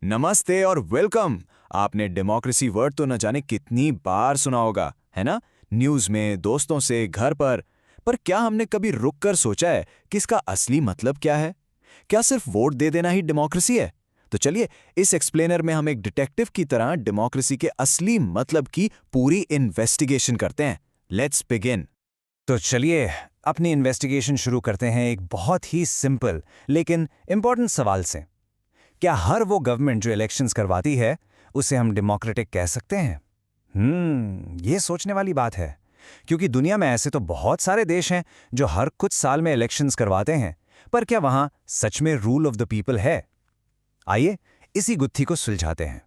नमस्ते और वेलकम। आपने डेमोक्रेसी वर्ड तो न जाने कितनी बार सुना होगा, है ना? न्यूज़ में, दोस्तों से, घर पर क्या हमने कभी रुक कर सोचा है कि इसका असली मतलब क्या है? क्या सिर्फ वोट दे देना ही डेमोक्रेसी है? तो चलिए, इस एक्सप्लेनर में हम एक डिटेक्टिव की तरह डेमोक्रेसी के असली मतलब की पूरी इन्वेस्टिगेशन करते हैं। Let's begin. तो चलिए अपनी इन्वेस्टिगेशन शुरू करते हैं एक बहुत ही सिंपल लेकिन इंपॉर्टेंट सवाल से। क्या हर वो गवर्नमेंट जो इलेक्शंस करवाती है उसे हम डेमोक्रेटिक कह सकते हैं? ये सोचने वाली बात है, क्योंकि दुनिया में ऐसे तो बहुत सारे देश हैं जो हर कुछ साल में इलेक्शंस करवाते हैं, पर क्या वहां सच में रूल ऑफ द पीपल है? आइए इसी गुत्थी को सुलझाते हैं।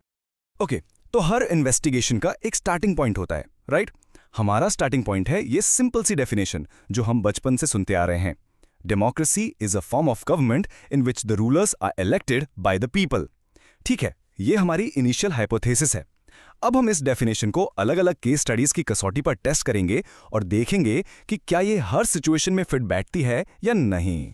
ओके, तो हर इन्वेस्टिगेशन का एक स्टार्टिंग पॉइंट होता है, राइट? हमारा स्टार्टिंग पॉइंट है ये सिंपल सी डेफिनेशन जो हम बचपन से सुनते आ रहे हैं। Democracy is a form of government in which the rulers are elected by the people. ठीक है, ये हमारी इनिशियल हाइपोथेसिस है। अब हम इस डेफिनेशन को अलग अलग केस स्टडीज की कसौटी पर टेस्ट करेंगे और देखेंगे कि क्या ये हर सिचुएशन में फिट बैठती है या नहीं।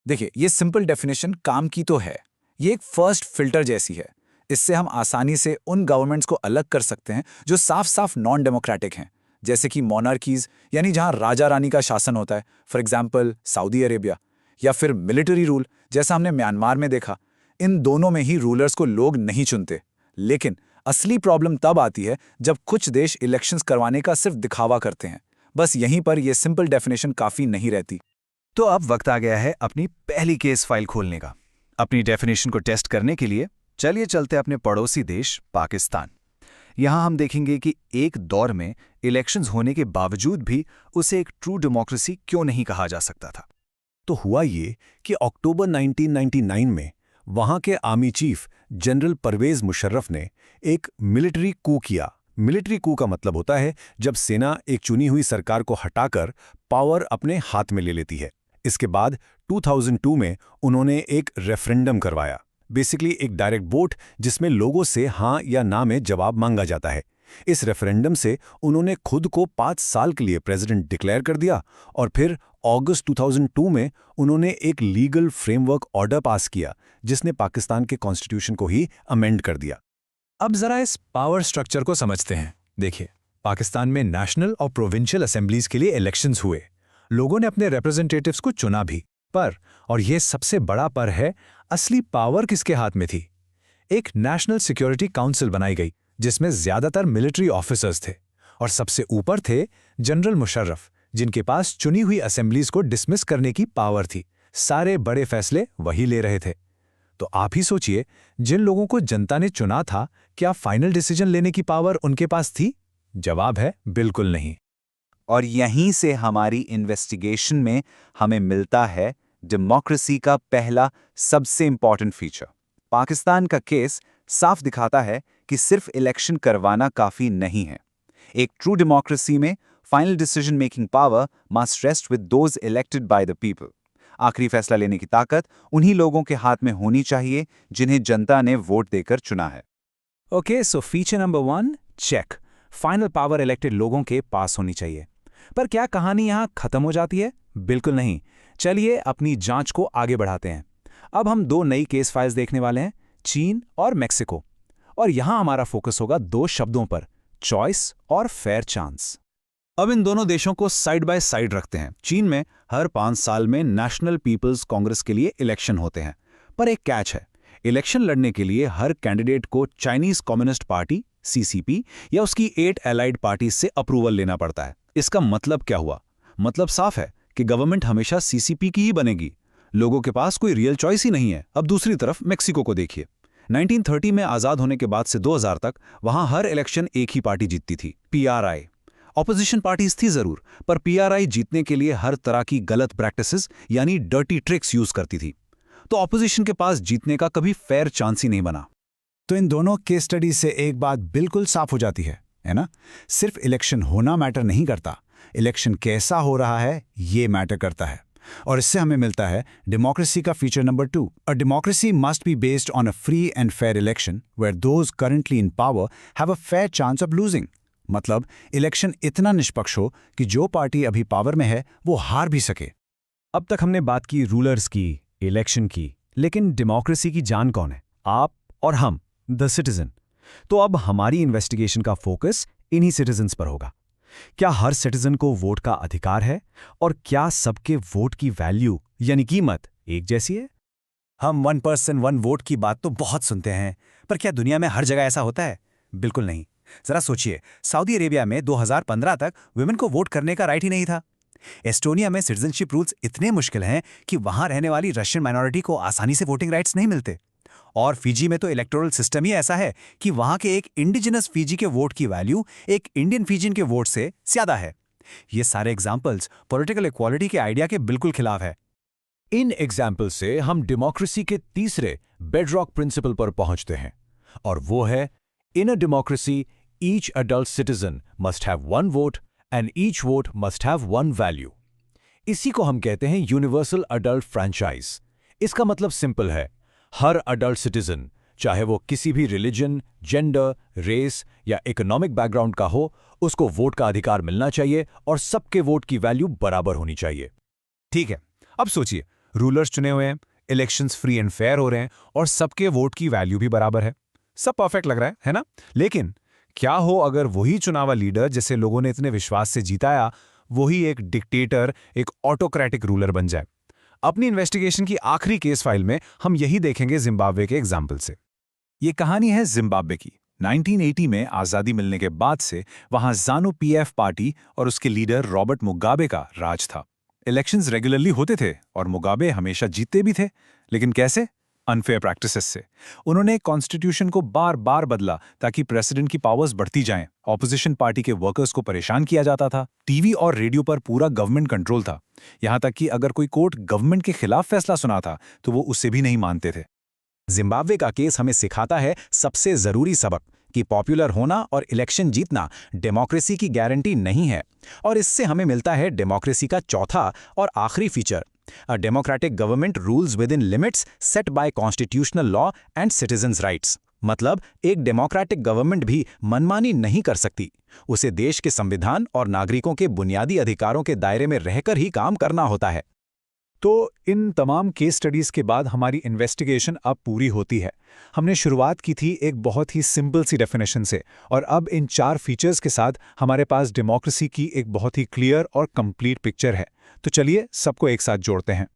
देखिए, ये सिंपल डेफिनेशन काम की तो है। ये एक फर्स्ट फिल्टर जैसी है। इससे हम आसानी से उन गवर्नमेंट्स को अलग कर सकते हैं जो साफ साफ नॉन डेमोक्रेटिक हैं, जैसे कि मोनार्कीज, यानी जहां राजा रानी का शासन होता है, फॉर एग्जाम्पल सऊदी अरेबिया, या फिर मिलिट्री रूल जैसा हमने म्यांमार में देखा। इन दोनों में ही रूलर्स को लोग नहीं चुनते। लेकिन असली प्रॉब्लम तब आती है जब कुछ देश इलेक्शंस करवाने का सिर्फ दिखावा करते हैं। बस यहीं पर यह सिंपल डेफिनेशन काफी नहीं रहती। तो अब वक्त आ गया है अपनी पहली केस फाइल खोलने का। अपनी डेफिनेशन को टेस्ट करने के लिए चलिए चलते अपने पड़ोसी देश पाकिस्तान। यहां हम देखेंगे कि एक दौर में इलेक्शंस होने के बावजूद भी उसे एक ट्रू डेमोक्रेसी क्यों नहीं कहा जा सकता था। तो हुआ ये कि अक्टूबर 1999 में वहां के army chief general Pervez Musharraf ने एक मिलिट्री कू किया। मिलिट्री कू का मतलब होता है जब सेना एक चुनी हुई सरकार को हटाकर पावर अपने हाथ में ले लेती है। इसके बाद 2002 में उन्होंने एक रेफरेंडम करवाया, बेसिकली एक डायरेक्ट वोट जिसमें लोगों से हां या ना में जवाब मांगा जाता है। इस रेफरेंडम से उन्होंने खुद को 5 साल के लिए प्रेसिडेंट डिक्लेयर कर दिया और फिर अगस्त 2002 में उन्होंने एक लीगल फ्रेमवर्क ऑर्डर पास किया जिसने पाकिस्तान के कॉन्स्टिट्यूशन को ही अमेंड कर दिया। अब जरा इस पावर स्ट्रक्चर को समझते हैं। देखिए, पाकिस्तान में नेशनल और प्रोविंशियल असेंबलीज के लिए इलेक्शंस हुए। लोगों ने अपने रिप्रेजेंटेटिव्स को चुना भी, और यह सबसे बड़ा पर है, असली पावर किसके हाथ में थी? एक नेशनल सिक्योरिटी काउंसिल बनाई गई जिसमें ज्यादातर मिलिट्री ऑफिसर्स थे और सबसे ऊपर थे जनरल मुशर्रफ, जिनके पास चुनी हुई असेंबलीज को डिसमिस करने की पावर थी। सारे बड़े फैसले वही ले रहे थे। तो आप ही सोचिए, जिन लोगों को जनता ने चुना था, क्या फाइनल डिसीजन लेने की पावर उनके पास थी? जवाब है बिल्कुल नहीं। और यहीं से हमारी इन्वेस्टिगेशन में हमें मिलता है डेमोक्रेसी का पहला सबसे इंपॉर्टेंट फीचर। पाकिस्तान का केस साफ दिखाता है कि सिर्फ इलेक्शन करवाना काफी नहीं है। एक ट्रू डेमोक्रेसी में final decision making power must rest with those elected by the people. आखिरी फैसला लेने की ताकत उन्हीं लोगों के हाथ में होनी चाहिए जिन्हें जनता ने वोट देकर चुना है। Okay, so feature number 1 check. Final power elected लोगों के पास होनी चाहिए। पर क्या कहानी यहां खत्म हो जाती है? बिल्कुल नहीं। चलिए अपनी जांच को आगे बढ़ाते हैं। अब हम 2 नई केस फाइल्स देखने वाले हैं, चीन और मेक्सिको। और यहां हमारा फोकस होगा 2 शब्दों पर, चॉइस और फेयर चांस। अब इन दोनों देशों को साइड बाय साइड रखते हैं। चीन में हर 5 साल में नेशनल पीपल्स कांग्रेस के लिए इलेक्शन होते हैं, पर एक कैच है। इलेक्शन लड़ने के लिए हर कैंडिडेट को चाइनीज कम्युनिस्ट पार्टी सीसीपी या उसकी 8 एलाइड पार्टी से अप्रूवल लेना पड़ता है। इसका मतलब क्या हुआ? मतलब साफ है कि गवर्नमेंट हमेशा सीसीपी की ही बनेगी। लोगों के पास कोई रियल चॉइस ही नहीं है। अब दूसरी तरफ मेक्सिको को देखिए। 1930 में आजाद होने के बाद से 2000 तक वहां हर इलेक्शन एक ही पार्टी जीतती थी, पीआरआई। ऑपोजिशन पार्टीज थी जरूर, पर पीआरआई जीतने के लिए हर तरह की गलत प्रैक्टिसेस यानी डर्टी ट्रिक्स यूज करती थी। तो ऑपोजिशन के पास जीतने का कभी फेयर चांस ही नहीं बना। तो इन दोनों केस स्टडी से एक बात बिल्कुल साफ हो जाती है ना? सिर्फ इलेक्शन होना मैटर नहीं करता, इलेक्शन कैसा हो रहा है ये मैटर करता है। और इससे हमें मिलता है डेमोक्रेसी का feature number 2। A democracy must be based on a free and fair election where those currently in power have a fair chance of losing. मतलब इलेक्शन इतना निष्पक्ष हो कि जो पार्टी अभी पावर में है वो हार भी सके। अब तक हमने बात की रूलर्स की, इलेक्शन की, लेकिन डेमोक्रेसी की जान कौन है? आप और हम द सिटीजन। तो अब हमारी इन्वेस्टिगेशन का फोकस इन्हीं सिटीजन्स पर होगा। क्या हर सिटीजन को वोट का अधिकार है और क्या सबके वोट की वैल्यू यानी कीमत एक जैसी है? हम 1 पर्सन 1 वोट की बात तो बहुत सुनते हैं, पर क्या दुनिया में हर जगह ऐसा होता है? बिल्कुल नहीं। जरा सोचिए, सऊदी अरेबिया में 2015 तक वुमेन को वोट करने का राइट ही नहीं था। एस्टोनिया में सिटीजनशिप रूल्स इतने मुश्किल हैं कि वहां रहने वाली रशियन माइनॉरिटी को आसानी से वोटिंग राइट्स नहीं मिलते। और फिजी में तो इलेक्टोरल सिस्टम ही ऐसा है कि वहां के एक इंडिजिनस फिजी के वोट की वैल्यू एक इंडियन फिजियन के वोट से ज्यादा है। ये सारे एग्जाम्पल्स पॉलिटिकल इक्वालिटी के आइडिया के बिल्कुल खिलाफ है। इन एग्जाम्पल से हम डेमोक्रेसी के तीसरे बेडरॉक प्रिंसिपल पर पहुंचते हैं, और वो है in a democracy each adult citizen must have 1 vote and each vote must have 1 value. इसी को हम कहते हैं यूनिवर्सल अडल्ट फ्रैंचाइज। इसका मतलब सिंपल है, हर अडल्ट सिटीजन, चाहे वो किसी भी रिलीजन, जेंडर, रेस या इकोनॉमिक बैकग्राउंड का हो, उसको वोट का अधिकार मिलना चाहिए और सबके वोट की वैल्यू बराबर होनी चाहिए। ठीक है, अब सोचिए, रूलर्स चुने हुए हैं, इलेक्शंस फ्री एंड फेयर हो रहे हैं और सबके वोट की वैल्यू भी बराबर है। सब परफेक्ट लग रहा है ना? लेकिन क्या हो अगर वही चुनावा लीडर जिसे लोगों ने इतने विश्वास से जीताया, वही एक डिक्टेटर, एक ऑटोक्रेटिक रूलर बन जाए? अपनी इन्वेस्टिगेशन की आखिरी केस फाइल में हम यही देखेंगे जिम्बाब्वे के एग्जाम्पल से। ये कहानी है जिम्बाब्वे की। 1980 में आज़ादी मिलने के बाद से वहां ज़ानू पीएफ पार्टी और उसके लीडर रॉबर्ट मुगाबे का राज था। इलेक्शंस रेगुलरली होते थे और मुगाबे हमेशा जीतते भी थे, लेकिन कैसे? अनफेयर प्रैक्टिसेस से। उन्होंने कॉन्स्टिट्यूशन को बार बार बदला ताकि प्रेसिडेंट की पावर्स बढ़ती जाएं। ऑपोजिशन पार्टी के वर्कर्स को परेशान किया जाता था। टीवी और रेडियो पर पूरा गवर्नमेंट कंट्रोल था। यहां तक कि अगर कोई कोर्ट गवर्नमेंट के खिलाफ फैसला सुना था तो वो उसे भी नहीं मानते थे। जिम्बाब्वे का केस हमें सिखाता है सबसे जरूरी सबक कि पॉपुलर होना और इलेक्शन जीतना डेमोक्रेसी की गारंटी नहीं है। और इससे हमें मिलता है डेमोक्रेसी का चौथा और आखिरी feature, a democratic government rules within limits set by constitutional law and citizens rights. मतलब एक डेमोक्रेटिक गवर्नमेंट भी मनमानी नहीं कर सकती, उसे देश के संविधान और नागरिकों के बुनियादी अधिकारों के दायरे में रहकर ही काम करना होता है। तो इन तमाम केस स्टडीज के बाद हमारी इन्वेस्टिगेशन अब पूरी होती है। हमने शुरुआत की थी एक बहुत ही सिंपल सी डेफिनेशन से, और अब इन 4 फीचर्स के साथ हमारे पास डेमोक्रेसी की एक बहुत ही क्लियर और कंप्लीट पिक्चर है। तो चलिए सबको एक साथ जोड़ते हैं।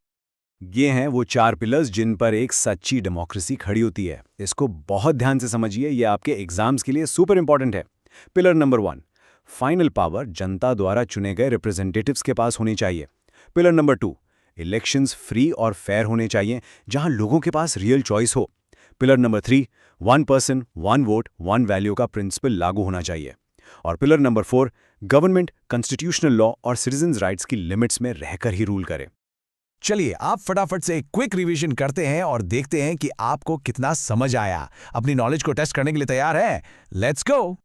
ये हैं वो 4 पिलर्स जिन पर एक सच्ची डेमोक्रेसी खड़ी होती है। इसको बहुत ध्यान से समझिए, ये आपके एग्जाम्स के लिए सुपर इंपॉर्टेंट है। पिलर नंबर 1, फाइनल पावर जनता द्वारा चुने गए रिप्रेजेंटेटिव्स के पास होनी चाहिए। पिलर नंबर 2, इलेक्शंस फ्री और फेयर होने चाहिए जहां लोगों के पास रियल चॉइस हो। Pillar number 3, 1 person 1 vote 1 value का प्रिंसिपल लागू होना चाहिए। और pillar number 4, government constitutional law और सिटीजन्स राइट्स की लिमिट्स में रहकर ही रूल करे। चलिए आप फटाफट से एक क्विक रिवीजन करते हैं और देखते हैं कि आपको कितना समझ आया। अपनी नॉलेज को टेस्ट करने के लिए तैयार हैं? Let's go.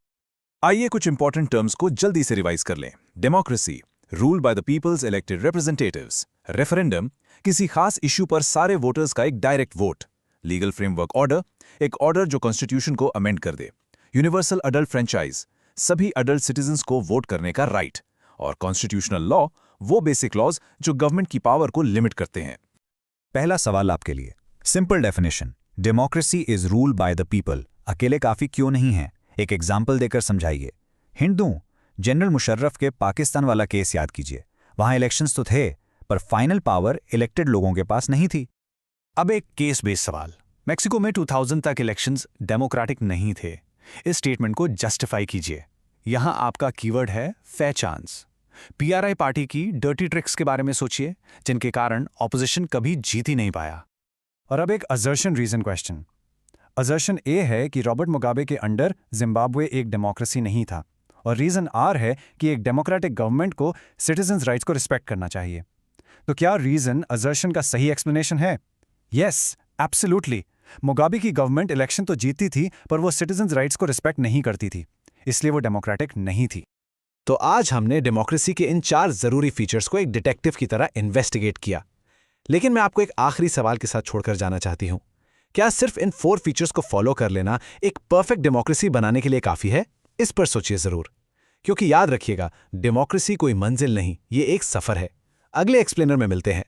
आइए कुछ इंपॉर्टेंट टर्म्स को जल्दी से रिवाइज कर लें। Democracy, rule by the people's elected representatives. Referendum, किसी खास इश्यू पर सारे वोटर्स का एक direct vote. Legal framework order, एक ऑर्डर जो कॉन्स्टिट्यूशन को अमेंड कर दे। यूनिवर्सल अडल्ट फ्रेंचाइज, सभी अडल्ट सिटीजन्स को वोट करने का राइट। और कॉन्स्टिट्यूशनल लॉ, वो बेसिक लॉज जो गवर्नमेंट की पावर को लिमिट करते हैं। पहला सवाल आपके लिए, simple definition, democracy is rule by the people अकेले काफी क्यों नहीं है? एक एग्जाम्पल देकर समझाइए। हिंट दूं, जनरल मुशर्रफ के पाकिस्तान वाला केस याद कीजिए। वहां इलेक्शंस तो थे, पर फाइनल पावर इलेक्टेड लोगों के पास नहीं थी। अब एक केस बेस्ड सवाल, मेक्सिको में 2000 तक इलेक्शंस डेमोक्रेटिक नहीं थे। इस स्टेटमेंट को जस्टिफाई कीजिए। यहां आपका कीवर्ड है फेयर चांस। पीआरआई पार्टी की डर्टी ट्रिक्स के बारे में सोचिए, जिनके कारण ऑपोजिशन कभी जीत ही नहीं पाया। और अब एक असर्शन रीजन क्वेश्चन। असर्शन ए है कि रॉबर्ट मुगाबे के अंडर जिम्बाब्वे एक डेमोक्रेसी नहीं था, और रीजन आर है कि एक डेमोक्रेटिक गवर्नमेंट को सिटीजन्स राइट्स को रिस्पेक्ट करना चाहिए। तो क्या रीजन असर्शन का सही एक्सप्लेनेशन है? Yes, absolutely. मुगाबे की गवर्नमेंट इलेक्शन तो जीतती थी, पर वो सिटीजन्स राइट्स को रिस्पेक्ट नहीं करती थी, इसलिए वो डेमोक्रेटिक नहीं थी। तो आज हमने डेमोक्रेसी के इन 4 जरूरी फीचर्स को एक डिटेक्टिव की तरह इन्वेस्टिगेट किया। लेकिन मैं आपको एक आखिरी सवाल के साथ छोड़कर जाना चाहती हूं। क्या सिर्फ इन 4 फीचर्स को फॉलो कर लेना एक परफेक्ट डेमोक्रेसी बनाने के लिए काफी है? इस पर सोचिए जरूर, क्योंकि याद रखिएगा, डेमोक्रेसी कोई मंजिल नहीं, ये एक सफर है। अगले एक्सप्लेनर में मिलते हैं।